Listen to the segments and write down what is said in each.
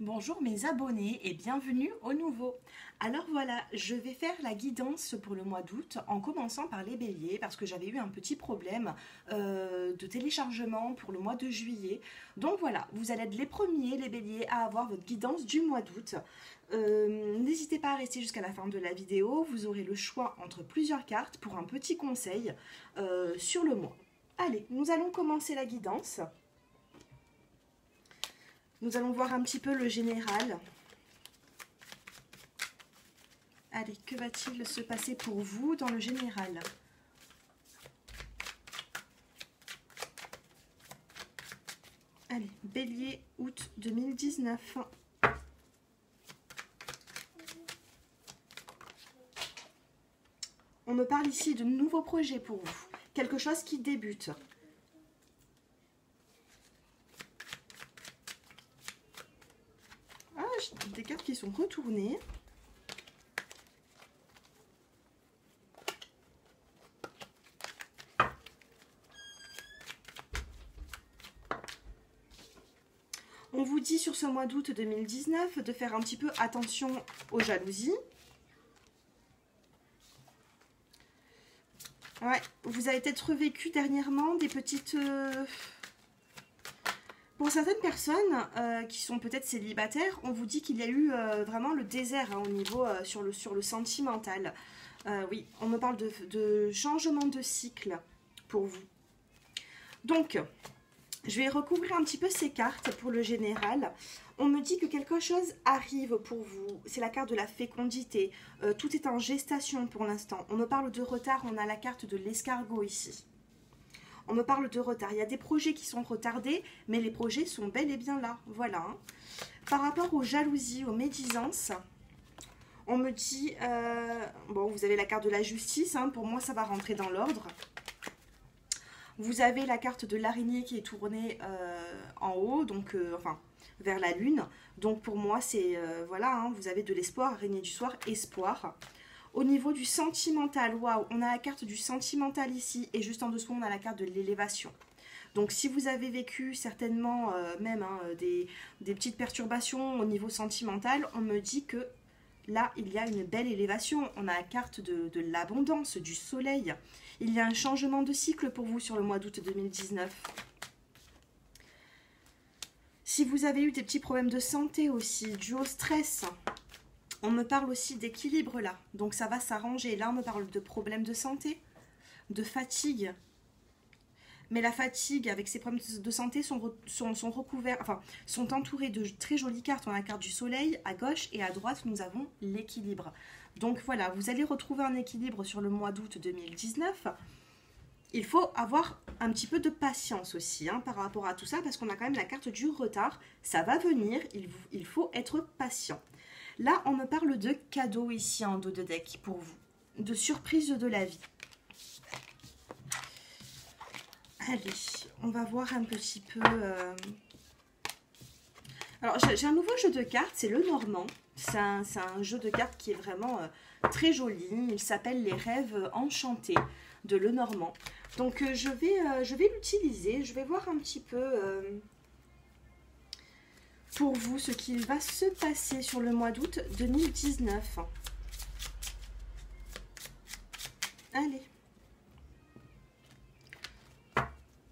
Bonjour mes abonnés et bienvenue au nouveau. Alors voilà, je vais faire la guidance pour le mois d'août en commençant par les béliers parce que j'avais eu un petit problème de téléchargement pour le mois de juillet. Donc voilà, vous allez être les premiers, les béliers, à avoir votre guidance du mois d'août. N'hésitez pas à rester jusqu'à la fin de la vidéo, vous aurez le choix entre plusieurs cartes pour un petit conseil sur le mois. Allez, nous allons commencer la guidance. Nous allons voir un petit peu le général. Allez, que va-t-il se passer pour vous dans le général? Allez, bélier, août 2019. On me parle ici de nouveaux projets pour vous. Quelque chose qui débute. Ah, j'ai des cartes qui sont retournées. On vous dit sur ce mois d'août 2019 de faire un petit peu attention aux jalousies. Ouais, vous avez peut-être vécu dernièrement des petites... Pour certaines personnes qui sont peut-être célibataires, on vous dit qu'il y a eu vraiment le désert au niveau sur le sentimental. Oui, on me parle de changement de cycle pour vous. Donc, je vais recouvrir un petit peu ces cartes pour le général. On me dit que quelque chose arrive pour vous. C'est la carte de la fécondité. Tout est en gestation pour l'instant. On me parle de retard. On a la carte de l'escargot ici. On me parle de retard. Il y a des projets qui sont retardés, mais les projets sont bel et bien là. Voilà. Par rapport aux jalousies, aux médisances, on me dit... bon, vous avez la carte de la justice. Pour moi, ça va rentrer dans l'ordre. Vous avez la carte de l'araignée qui est tournée en haut, donc enfin vers la lune. Donc pour moi, c'est voilà, vous avez de l'espoir, araignée du soir, espoir. Au niveau du sentimental, waouh, on a la carte du sentimental ici et juste en dessous, on a la carte de l'élévation. Donc si vous avez vécu certainement même des petites perturbations au niveau sentimental, on me dit que là, il y a une belle élévation. On a la carte de l'abondance, du soleil. Il y a un changement de cycle pour vous sur le mois d'août 2019. Si vous avez eu des petits problèmes de santé aussi, dû au stress, on me parle aussi d'équilibre là. Donc ça va s'arranger. Là, on me parle de problèmes de santé, de fatigue. Mais la fatigue avec ces problèmes de santé sont recouverts, enfin, sont entourés de très jolies cartes. On a la carte du soleil à gauche et à droite, nous avons l'équilibre. Donc voilà, vous allez retrouver un équilibre sur le mois d'août 2019. Il faut avoir un petit peu de patience aussi par rapport à tout ça, parce qu'on a quand même la carte du retard. Ça va venir, il faut être patient. Là, on me parle de cadeaux ici en dos de deck pour vous, de surprise de la vie. Allez, on va voir un petit peu... Alors, j'ai un nouveau jeu de cartes, c'est le Normand. C'est un jeu de cartes qui est vraiment très joli. Il s'appelle Les Rêves Enchantés de Le Normand. Donc, je vais l'utiliser. Je vais voir un petit peu pour vous ce qu'il va se passer sur le mois d'août 2019. Allez.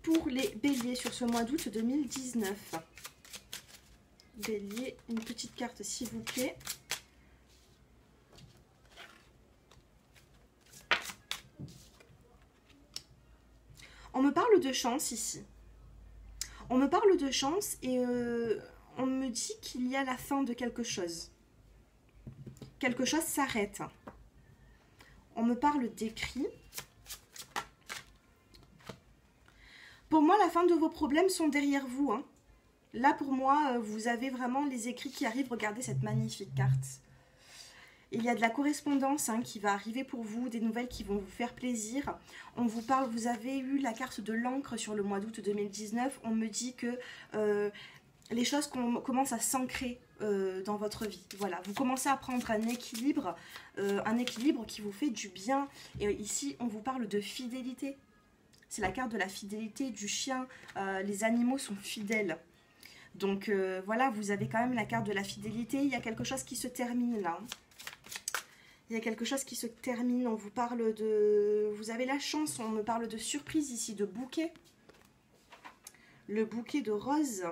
Pour les béliers sur ce mois d'août 2019. Bélier, une petite carte s'il vous plaît. On me parle de chance ici. On me parle de chance et on me dit qu'il y a la fin de quelque chose. Quelque chose s'arrête. On me parle d'écrit. Pour moi, la fin de vos problèmes sont derrière vous. Là, pour moi, vous avez vraiment les écrits qui arrivent. Regardez cette magnifique carte. Il y a de la correspondance qui va arriver pour vous, des nouvelles qui vont vous faire plaisir. On vous parle, vous avez eu la carte de l'encre sur le mois d'août 2019. On me dit que les choses commencent à s'ancrer dans votre vie. Voilà, vous commencez à prendre un équilibre qui vous fait du bien. Et ici, on vous parle de fidélité. C'est la carte de la fidélité du chien. Les animaux sont fidèles. Donc voilà, vous avez quand même la carte de la fidélité. Il y a quelque chose qui se termine là. Il y a quelque chose qui se termine. On vous parle de... Vous avez la chance, on me parle de surprise ici, de bouquet. Le bouquet de roses.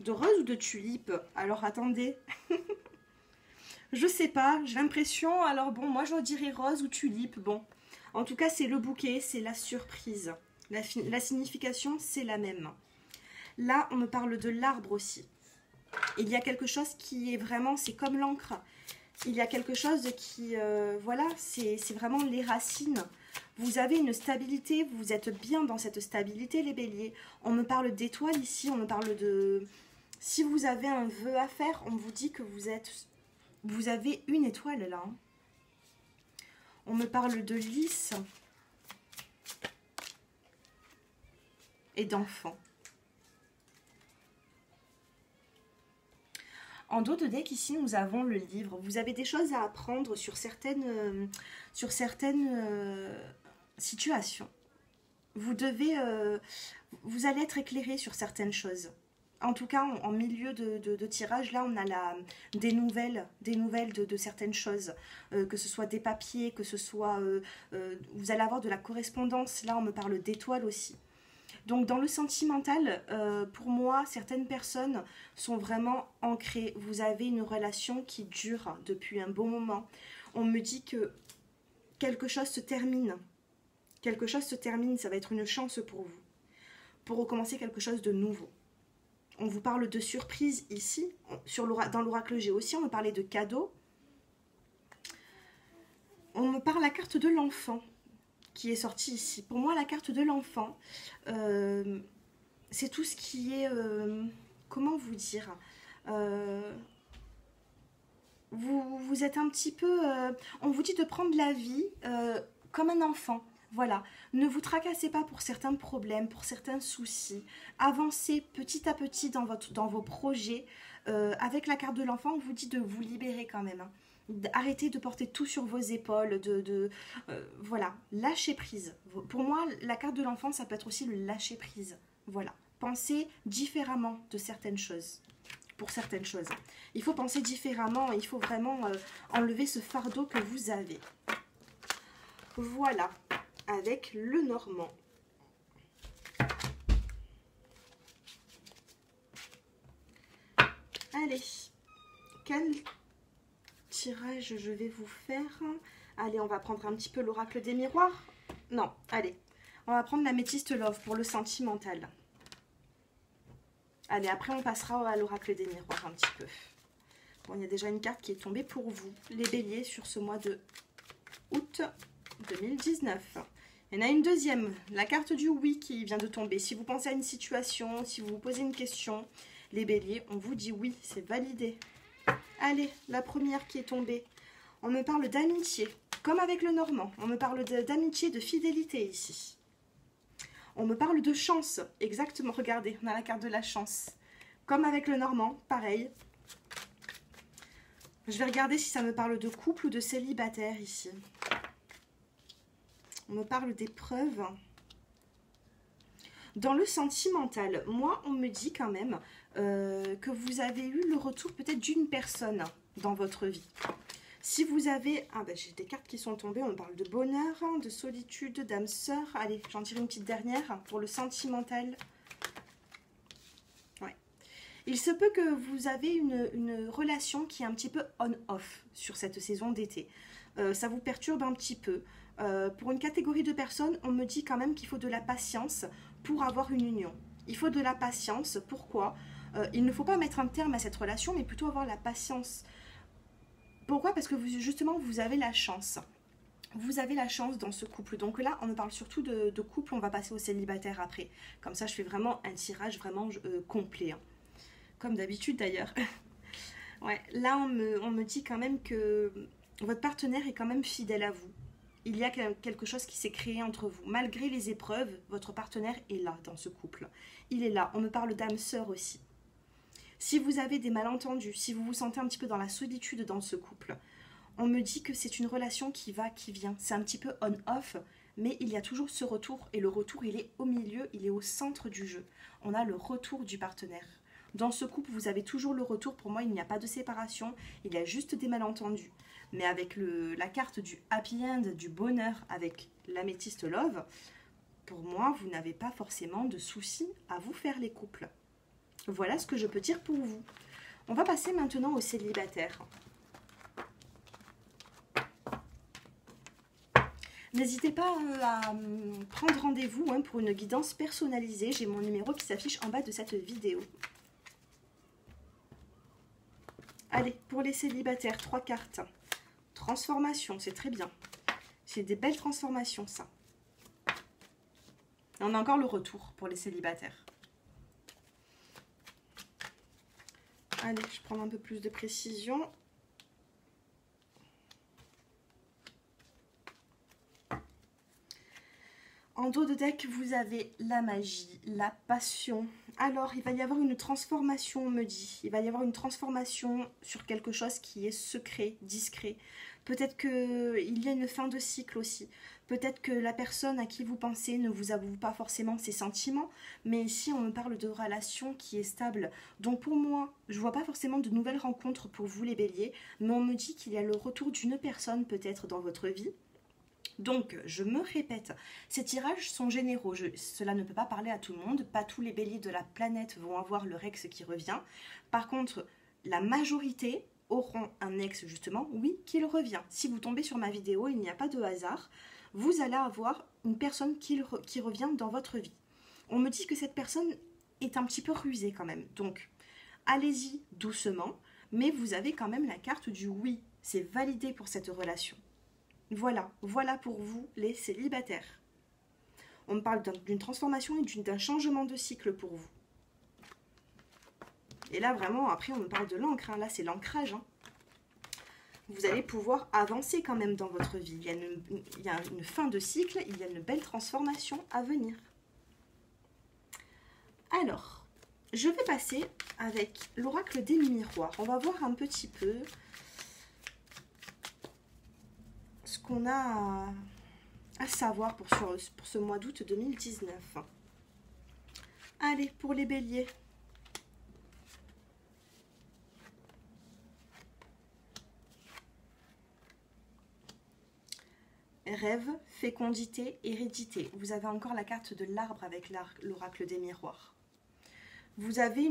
De roses ou de tulipes? Alors attendez. Je sais pas, j'ai l'impression... Alors bon, moi je dirais rose ou tulipe. Bon, en tout cas c'est le bouquet, c'est la surprise. La signification c'est la même. Là on me parle de l'arbre aussi. Il y a quelque chose qui est vraiment... C'est comme l'encre. Il y a quelque chose qui... voilà, c'est vraiment les racines. Vous avez une stabilité, vous êtes bien dans cette stabilité les béliers. On me parle d'étoiles ici, on me parle de... Si vous avez un vœu à faire, on vous dit que vous avez une étoile là. On me parle de lys et d'enfants. En dos de deck, ici, nous avons le livre. Vous avez des choses à apprendre sur certaines situations. Vous allez être éclairé sur certaines choses. En tout cas, en milieu de tirage, là, on a des nouvelles de certaines choses. Que ce soit des papiers, que ce soit... vous allez avoir de la correspondance. Là, on me parle d'étoiles aussi. Donc dans le sentimental, pour moi, certaines personnes sont vraiment ancrées. Vous avez une relation qui dure depuis un bon moment. On me dit que quelque chose se termine. Quelque chose se termine, ça va être une chance pour vous. Pour recommencer quelque chose de nouveau. On vous parle de surprise ici. Dans l'oracle G aussi, on me parlait de cadeaux. On me parle la carte de l'enfant qui est sortie ici. Pour moi, la carte de l'enfant, c'est tout ce qui est... comment vous dire vous êtes un petit peu... on vous dit de prendre la vie comme un enfant. Voilà. Ne vous tracassez pas pour certains problèmes, pour certains soucis. Avancez petit à petit dans vos projets. Avec la carte de l'enfant, on vous dit de vous libérer quand même. Hein. Arrêtez de porter tout sur vos épaules, voilà, lâcher prise. Pour moi, la carte de l'enfant, ça peut être aussi le lâcher prise. Voilà, pensez différemment de certaines choses. Pour certaines choses, il faut penser différemment, il faut vraiment enlever ce fardeau que vous avez. Voilà, avec le normand. Allez, quel tirage je vais vous faire? Allez, on va prendre un petit peu l'oracle des miroirs. Non, allez, on va prendre l'améthyste love pour le sentimental. Allez, après on passera à l'oracle des miroirs un petit peu. Bon, il y a déjà une carte qui est tombée pour vous, les béliers, sur ce mois de août 2019. Il y en a une deuxième, la carte du oui qui vient de tomber. Si vous pensez à une situation, si vous vous posez une question, les béliers, on vous dit oui, c'est validé. Allez, la première qui est tombée. On me parle d'amitié, comme avec le normand. On me parle d'amitié, de fidélité ici. On me parle de chance, exactement. Regardez, on a la carte de la chance. Comme avec le normand, pareil. Je vais regarder si ça me parle de couple ou de célibataire ici. On me parle d'épreuves. Dans le sentimental, moi, on me dit quand même que vous avez eu le retour peut-être d'une personne dans votre vie. Si vous avez... Ah ben j'ai des cartes qui sont tombées, on me parle de bonheur, de solitude, d'âme sœur. Allez, j'en tire une petite dernière pour le sentimental. Ouais. Il se peut que vous avez une relation qui est un petit peu on-off sur cette saison d'été. Ça vous perturbe un petit peu. Pour une catégorie de personnes, on me dit quand même qu'il faut de la patience pour avoir une union. Il faut de la patience. Pourquoi? Il ne faut pas mettre un terme à cette relation, mais plutôt avoir la patience. Pourquoi? Parce que justement, vous avez la chance. Vous avez la chance dans ce couple. Donc là, on me parle surtout de couple. On va passer au célibataire après. Comme ça, je fais vraiment un tirage vraiment complet. Hein. Comme d'habitude d'ailleurs. Ouais, là, on me dit quand même que votre partenaire est quand même fidèle à vous. Il y a quelque chose qui s'est créé entre vous. Malgré les épreuves, votre partenaire est là dans ce couple. Il est là. On me parle d'âme sœur aussi. Si vous avez des malentendus, si vous vous sentez un petit peu dans la solitude dans ce couple, on me dit que c'est une relation qui va, qui vient. C'est un petit peu on-off. mais il y a toujours ce retour, et le retour, il est au milieu, il est au centre du jeu. On a le retour du partenaire. Dans ce couple, vous avez toujours le retour. Pour moi, il n'y a pas de séparation, il y a juste des malentendus. Mais avec la carte du happy end, du bonheur, avec l'améthyste love, pour moi, vous n'avez pas forcément de soucis à vous faire les couples. Voilà ce que je peux dire pour vous. On va passer maintenant aux célibataires. N'hésitez pas à prendre rendez-vous pour une guidance personnalisée. J'ai mon numéro qui s'affiche en bas de cette vidéo. Allez, pour les célibataires, 3 cartes. Transformation, c'est très bien. C'est des belles transformations, ça. Et on a encore le retour pour les célibataires. Allez, je prends un peu plus de précision. En dos de deck, vous avez la magie, la passion. Alors, il va y avoir une transformation, on me dit. Il va y avoir une transformation sur quelque chose qui est secret, discret. Peut-être qu'il y a une fin de cycle aussi. Peut-être que la personne à qui vous pensez ne vous avoue pas forcément ses sentiments. Mais ici, on me parle de relation qui est stable. Donc pour moi, je ne vois pas forcément de nouvelles rencontres pour vous les béliers. Mais on me dit qu'il y a le retour d'une personne peut-être dans votre vie. Donc, je me répète, ces tirages sont généraux, cela ne peut pas parler à tout le monde, pas tous les béliers de la planète vont avoir leur ex qui revient. Par contre, la majorité auront un ex justement, oui, qui revient. Si vous tombez sur ma vidéo, il n'y a pas de hasard, vous allez avoir une personne qui revient dans votre vie. On me dit que cette personne est un petit peu rusée quand même, donc allez-y doucement, mais vous avez quand même la carte du oui, c'est validé pour cette relation. Voilà pour vous les célibataires. On me parle d'une transformation et d'un changement de cycle pour vous. Et là vraiment, après on me parle de l'encre, là c'est l'ancrage. Vous allez pouvoir avancer quand même dans votre vie. Il y a une fin de cycle, il y a une belle transformation à venir. Alors, je vais passer avec l'oracle des miroirs. On va voir un petit peu ce qu'on a à savoir pour ce mois d'août 2019. Allez, pour les béliers. Rêve, fécondité, hérédité. Vous avez encore la carte de l'arbre avec l'oracle des miroirs. Vous avez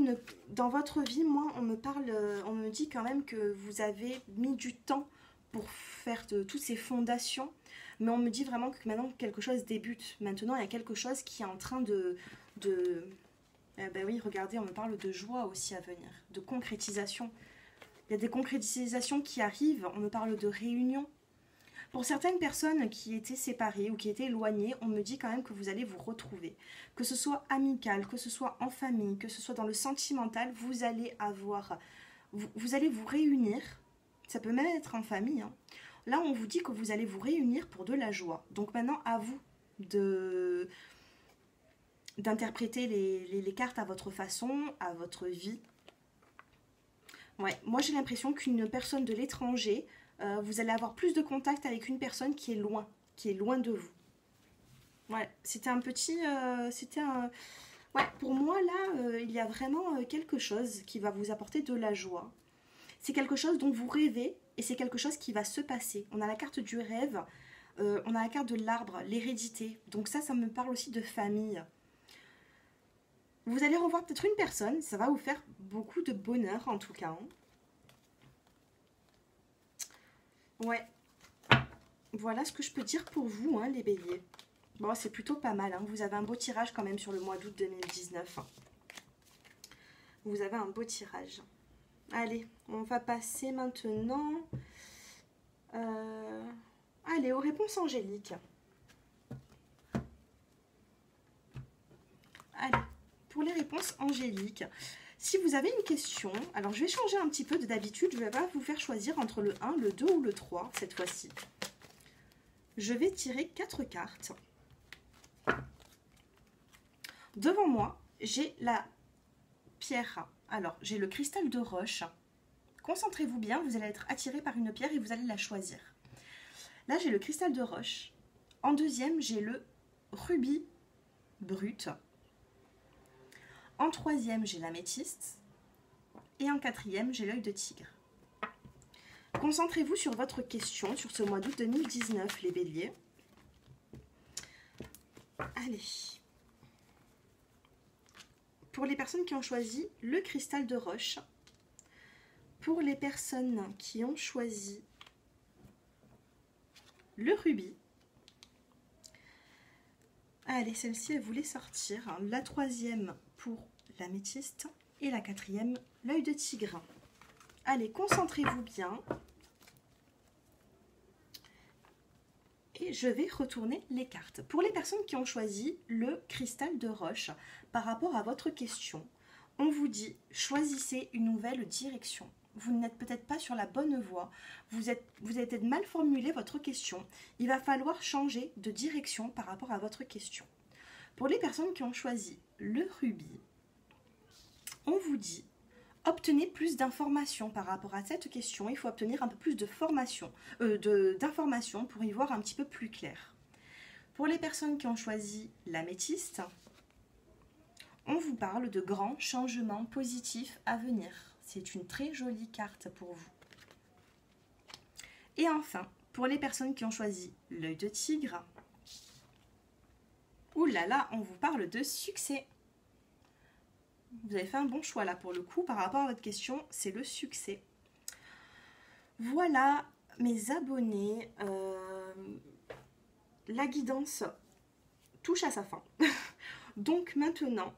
dans votre vie, moi, on me dit quand même que vous avez mis du temps pour faire toutes ces fondations, mais on me dit vraiment que maintenant quelque chose débute. Maintenant, il y a quelque chose qui est en train ben oui, regardez, on me parle de joie aussi à venir, de concrétisation. Il y a des concrétisations qui arrivent, on me parle de réunion. Pour certaines personnes qui étaient séparées ou qui étaient éloignées, on me dit quand même que vous allez vous retrouver. Que ce soit amical, que ce soit en famille, que ce soit dans le sentimental, vous allez vous réunir. Ça peut même être en famille. Là, on vous dit que vous allez vous réunir pour de la joie. Donc maintenant, à vous d'interpréter les cartes à votre façon, à votre vie. Ouais, moi j'ai l'impression qu'une personne de l'étranger, vous allez avoir plus de contact avec une personne qui est loin de vous. Ouais, c'était un petit... Ouais, pour moi là, il y a vraiment quelque chose qui va vous apporter de la joie. C'est quelque chose dont vous rêvez et c'est quelque chose qui va se passer. On a la carte du rêve, on a la carte de l'arbre, l'hérédité. Donc ça me parle aussi de famille. Vous allez revoir peut-être une personne, ça va vous faire beaucoup de bonheur en tout cas. Ouais, voilà ce que je peux dire pour vous, les béliers. Bon, c'est plutôt pas mal, vous avez un beau tirage quand même sur le mois d'août 2019. Vous avez un beau tirage. Allez, on va passer maintenant allez, aux réponses angéliques. Allez, pour les réponses angéliques, si vous avez une question, alors je vais changer un petit peu de d'habitude, je vais pas vous faire choisir entre le 1, le 2 ou le 3 cette fois-ci. Je vais tirer 4 cartes. Devant moi, j'ai la pierre. Alors, j'ai le cristal de roche. Concentrez-vous bien, vous allez être attiré par une pierre et vous allez la choisir. Là, j'ai le cristal de roche. En deuxième, j'ai le rubis brut. En troisième, j'ai l'améthyste. Et en quatrième, j'ai l'œil de tigre. Concentrez-vous sur votre question sur ce mois d'août 2019, les béliers. Allez. Pour les personnes qui ont choisi le cristal de roche, pour les personnes qui ont choisi le rubis, allez, celle-ci, elle voulait sortir. La troisième pour l'améthyste et la quatrième, l'œil de tigre. Allez, concentrez-vous bien. Et je vais retourner les cartes. Pour les personnes qui ont choisi le cristal de roche, par rapport à votre question, on vous dit choisissez une nouvelle direction. Vous n'êtes peut-être pas sur la bonne voie, vous avez peut-être mal formulé votre question. Il va falloir changer de direction par rapport à votre question. Pour les personnes qui ont choisi le rubis, on vous dit obtenez plus d'informations par rapport à cette question. Il faut obtenir un peu plus de d'informations pour y voir un petit peu plus clair. Pour les personnes qui ont choisi l'améthyste, on vous parle de grands changements positifs à venir. C'est une très jolie carte pour vous. Et enfin, pour les personnes qui ont choisi l'œil de tigre, oulala, on vous parle de succès. Vous avez fait un bon choix là pour le coup par rapport à votre question, c'est le succès. Voilà mes abonnés, la guidance touche à sa fin. Donc maintenant,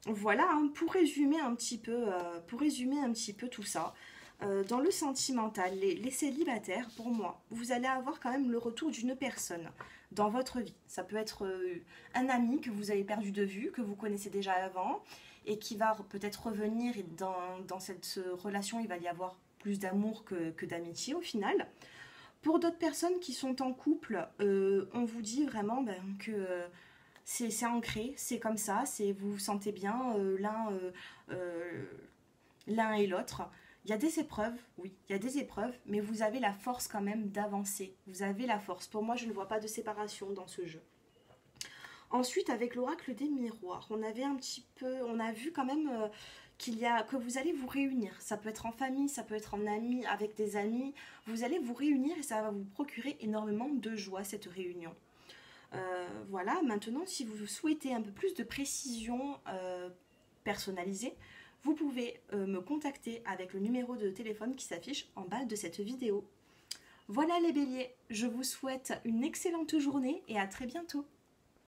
voilà, hein, pour résumer un petit peu tout ça, dans le sentimental, les célibataires, pour moi, vous allez avoir quand même le retour d'une personne dans votre vie. Ça peut être un ami que vous avez perdu de vue, que vous connaissez déjà avant, et qui va peut-être revenir, et dans cette relation, il va y avoir plus d'amour que d'amitié au final. Pour d'autres personnes qui sont en couple, on vous dit vraiment que c'est ancré, c'est comme ça, vous vous sentez bien l'un et l'autre. Il y a des épreuves, oui, il y a des épreuves, mais vous avez la force quand même d'avancer. Vous avez la force. Pour moi, je ne vois pas de séparation dans ce jeu. Ensuite, avec l'oracle des miroirs, on a vu quand même que vous allez vous réunir. Ça peut être en famille, ça peut être en amis, avec des amis. Vous allez vous réunir et ça va vous procurer énormément de joie, cette réunion. Voilà, maintenant, si vous souhaitez un peu plus de précision personnalisée, vous pouvez me contacter avec le numéro de téléphone qui s'affiche en bas de cette vidéo. Voilà les béliers, je vous souhaite une excellente journée et à très bientôt.